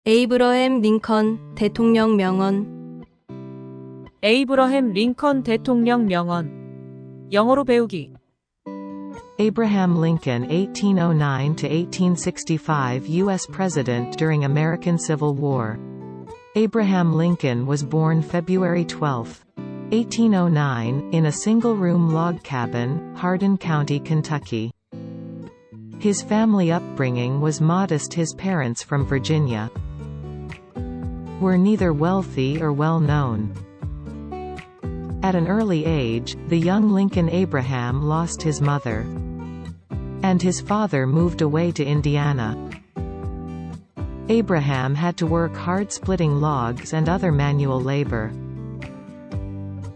에이브러햄 링컨 대통령 명언. 에이브러햄 링컨 대통령 명언. 영어로 배우기. Abraham Lincoln 1809 to 1865 U.S. President during American Civil War. Abraham Lincoln was born February 12, 1809, in a single-room log cabin, Hardin County, Kentucky. His family upbringing was modest. His parents from Virginia were neither wealthy or well-known. At an early age, the young lincolnAbraham lost his mother, and his father moved away to Indiana. Abraham had to work hard splitting logs and other manual labor.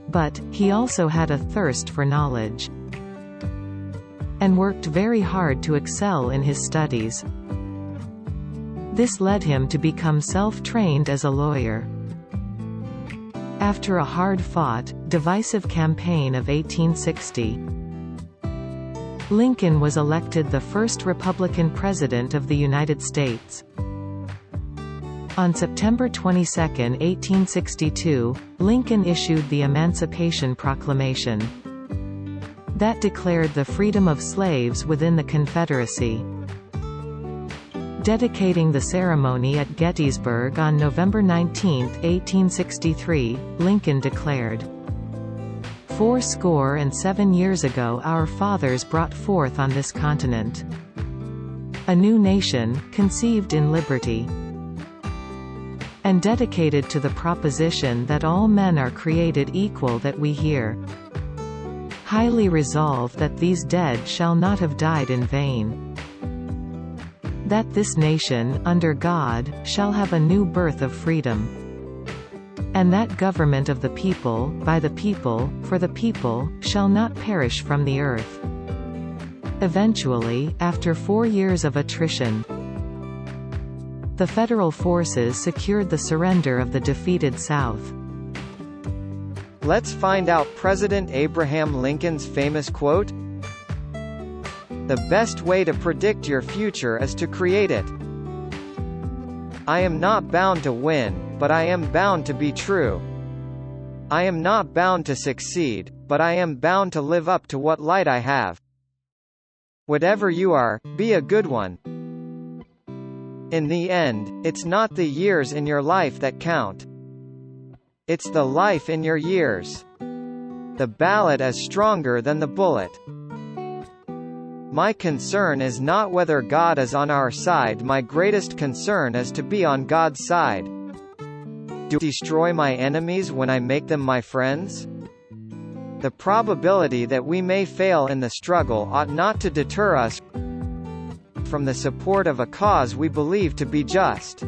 But, he also had a thirst for knowledge, and worked very hard to excel in his studies. This led him to become self-trained as a lawyer. After a hard-fought, divisive campaign of 1860, Lincoln was elected the first Republican President of the United States. On September 22, 1862, Lincoln issued the Emancipation Proclamation that declared the freedom of slaves within the Confederacy. Dedicating the ceremony at Gettysburg on November 19, 1863, Lincoln declared, "Fourscore and 7 years ago our fathers brought forth on this continent a new nation, conceived in liberty, and dedicated to the proposition that all men are created equal, that we here highly resolve that these dead shall not have died in vain, that this nation, under God, shall have a new birth of freedom, and that government of the people, by the people, for the people, shall not perish from the earth." Eventually, after 4 years of attrition, the federal forces secured the surrender of the defeated South. Let's find out President Abraham Lincoln's famous quote. "The best way to predict your future is to create it. I am not bound to win, but I am bound to be true. I am not bound to succeed, but I am bound to live up to what light I have. Whatever you are, be a good one. In the end, it's not the years in your life that count. It's the life in your years. The ballot is stronger than the bullet. My concern is not whether God is on our side. My greatest concern is to be on God's side. Do I destroy my enemies when I make them my friends? The probability that we may fail in the struggle ought not to deter us from the support of a cause we believe to be just.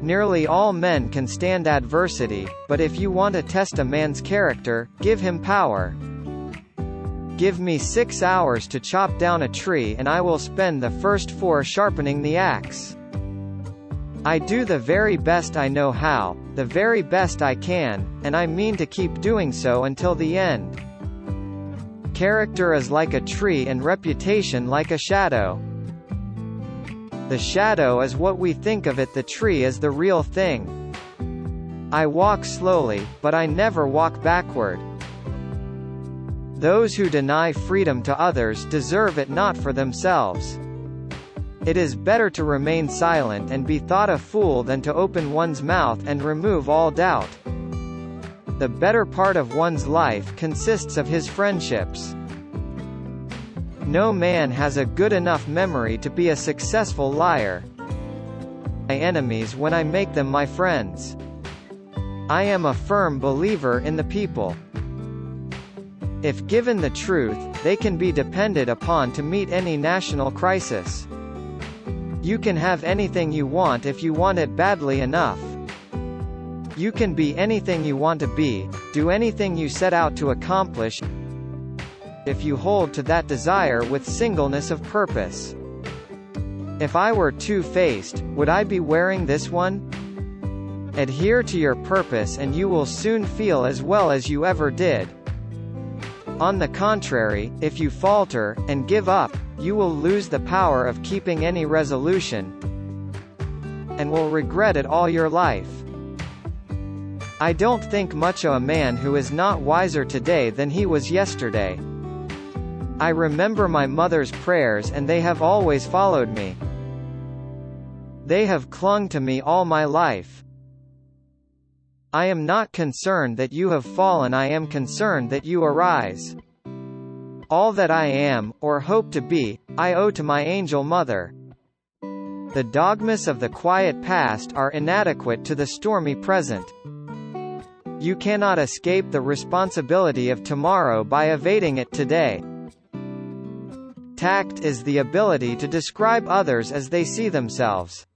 Nearly all men can stand adversity, but if you want to test a man's character, give him power. Give me 6 hours to chop down a tree and I will spend the first 4 sharpening the axe. I do the very best I know how, the very best I can, and I mean to keep doing so until the end. Character is like a tree and reputation like a shadow. The shadow is what we think of it, the tree is the real thing. I walk slowly, but I never walk backward. Those who deny freedom to others deserve it not for themselves. It is better to remain silent and be thought a fool than to open one's mouth and remove all doubt. The better part of one's life consists of his friendships. No man has a good enough memory to be a successful liar. My enemies when I make them my friends. I am a firm believer in the people. If given the truth, they can be depended upon to meet any national crisis. You can have anything you want if you want it badly enough. You can be anything you want to be, do anything you set out to accomplish, if you hold to that desire with singleness of purpose. If I were two-faced, would I be wearing this one? Adhere to your purpose and you will soon feel as well as you ever did. On the contrary, if you falter, and give up, you will lose the power of keeping any resolution. and will regret it all your life. I don't think much of a man who is not wiser today than he was yesterday. I remember my mother's prayers and they have always followed me. They have clung to me all my life. I am not concerned that you have fallen, I am concerned that you arise. All that I am, or hope to be, I owe to my angel mother. The dogmas of the quiet past are inadequate to the stormy present. You cannot escape the responsibility of tomorrow by evading it today. Tact is the ability to describe others as they see themselves.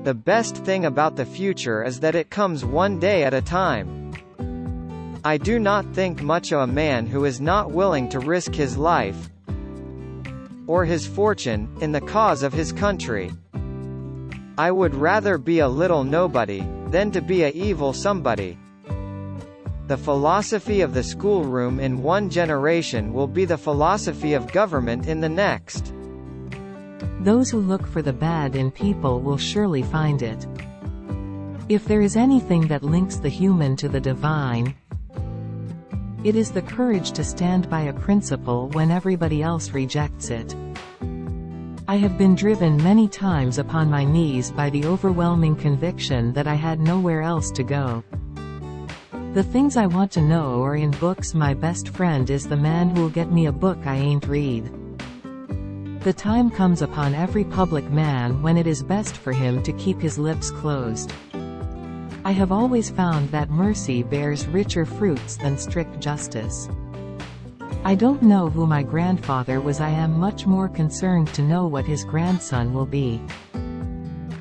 The best thing about the future is that it comes one day at a time. I do not think much of a man who is not willing to risk his life or his fortune in the cause of his country. I would rather be a little nobody than to be a evil somebody. The philosophy of the schoolroom in one generation will be the philosophy of government in the next. Those who look for the bad in people will surely find it. If there is anything that links the human to the divine, it is the courage to stand by a principle when everybody else rejects it. I have been driven many times upon my knees by the overwhelming conviction that I had nowhere else to go. The things I want to know are in books. My best friend is the man who'll get me a book I ain't read. The time comes upon every public man when it is best for him to keep his lips closed. I have always found that mercy bears richer fruits than strict justice. I don't know who my grandfather was. I am much more concerned to know what his grandson will be.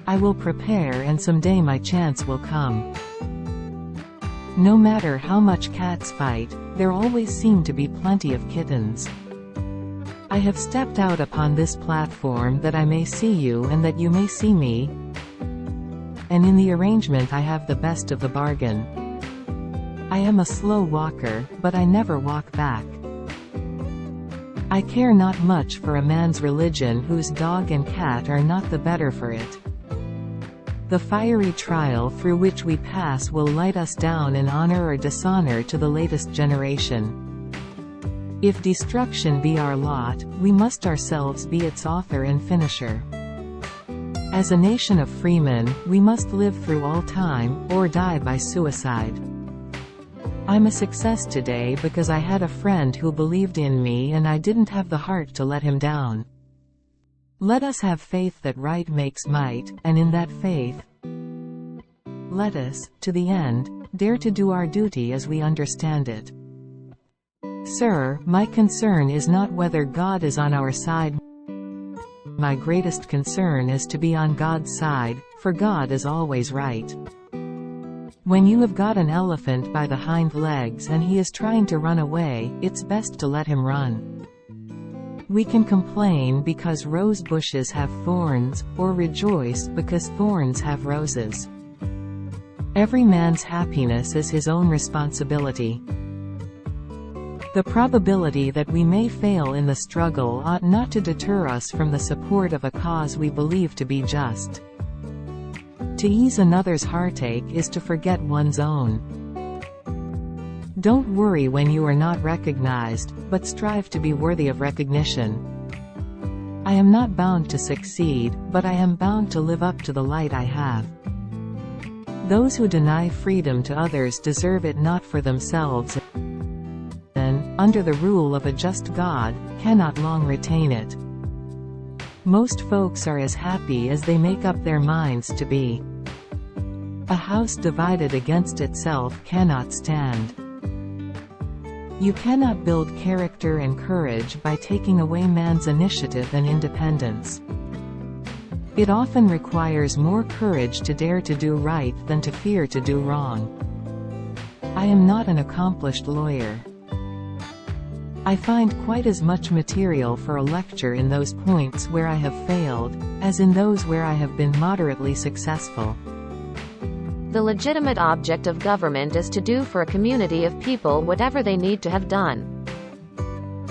I will prepare, and someday my chance will come. No matter how much cats fight, there always seem to be plenty of kittens. I have stepped out upon this platform that I may see you and that you may see me, and in the arrangement I have the best of the bargain. I am a slow walker, but I never walk back. I care not much for a man's religion whose dog and cat are not the better for it. The fiery trial through which we pass will light us down in honor or dishonor to the latest generation. If destruction be our lot, we must ourselves be its author and finisher. As a nation of freemen, we must live through all time, or die by suicide. I'm a success today because I had a friend who believed in me and I didn't have the heart to let him down. Let us have faith that right makes might, and in that faith, let us, to the end, dare to do our duty as we understand it. Sir, my concern is not whether God is on our side. My greatest concern is to be on God's side, for God is always right. When you have got an elephant by the hind legs and he is trying to run away, it's best to let him run. We can complain because rose bushes have thorns, or rejoice because thorns have roses. Every man's happiness is his own responsibility. The probability that we may fail in the struggle ought not to deter us from the support of a cause we believe to be just. To ease another's heartache is to forget one's own. Don't worry when you are not recognized, but strive to be worthy of recognition. I am not bound to succeed, but I am bound to live up to the light I have. Those who deny freedom to others deserve it not for themselves, and, under the rule of a just God, cannot long retain it. Most folks are as happy as they make up their minds to be. A house divided against itself cannot stand. You cannot build character and courage by taking away man's initiative and independence. It often requires more courage to dare to do right than to fear to do wrong. I am not an accomplished lawyer. I find quite as much material for a lecture in those points where I have failed, as in those where I have been moderately successful. The legitimate object of government is to do for a community of people whatever they need to have done.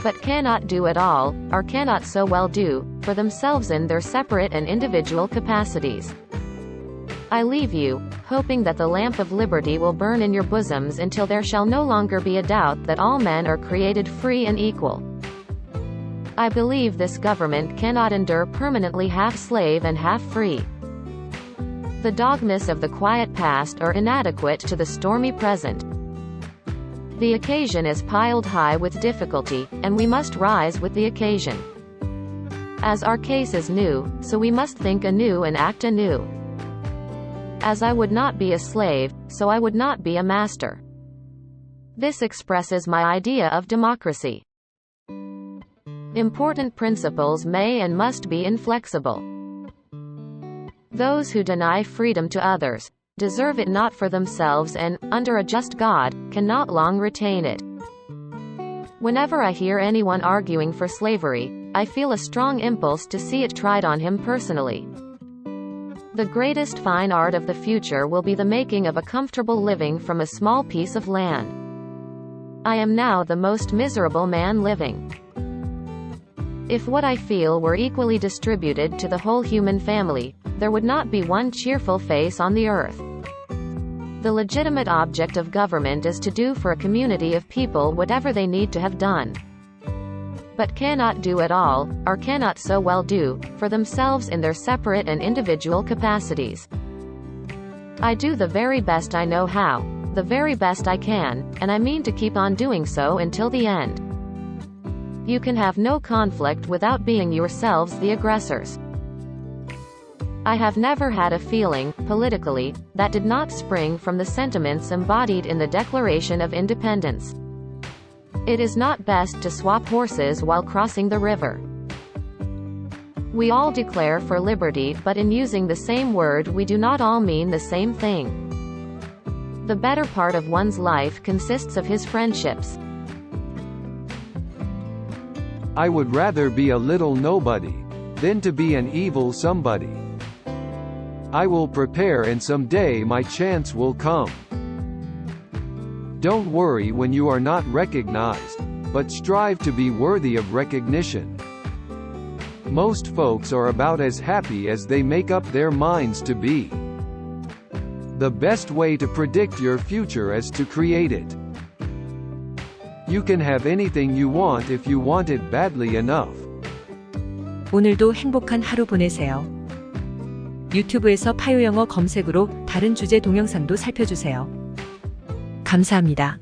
but cannot do it all, or cannot so well do, for themselves in their separate and individual capacities. I leave you, hoping that the lamp of liberty will burn in your bosoms until there shall no longer be a doubt that all men are created free and equal. I believe this government cannot endure permanently half slave and half free. The dogmas of the quiet past are inadequate to the stormy present. The occasion is piled high with difficulty, and we must rise with the occasion. As our case is new, so we must think anew and act anew. As I would not be a slave, so I would not be a master. This expresses my idea of democracy. Important principles may and must be inflexible. Those who deny freedom to others, deserve it not for themselves and, under a just God, cannot long retain it. Whenever I hear anyone arguing for slavery, I feel a strong impulse to see it tried on him personally. The greatest fine art of the future will be the making of a comfortable living from a small piece of land. I am now the most miserable man living. If what I feel were equally distributed to the whole human family, there would not be one cheerful face on the earth. The legitimate object of government is to do for a community of people whatever they need to have done, but cannot do it all, or cannot so well do, for themselves in their separate and individual capacities. I do the very best I know how, the very best I can, and I mean to keep on doing so until the end. You can have no conflict without being yourselves the aggressors. I have never had a feeling, politically, that did not spring from the sentiments embodied in the Declaration of Independence. It is not best to swap horses while crossing the river. We all declare for liberty, but in using the same word we do not all mean the same thing. The better part of one's life consists of his friendships. I would rather be a little nobody than to be an evil somebody. I will prepare and someday my chance will come. Don't worry when you are not recognized, but strive to be worthy of recognition. Most folks are about as happy as they make up their minds to be. The best way to predict your future is to create it. You can have anything you want if you want it badly enough. 오늘도 행복한 하루 보내세요. 유튜브에서 파요영어 검색으로 다른 주제 동영상도 살펴주세요. 감사합니다.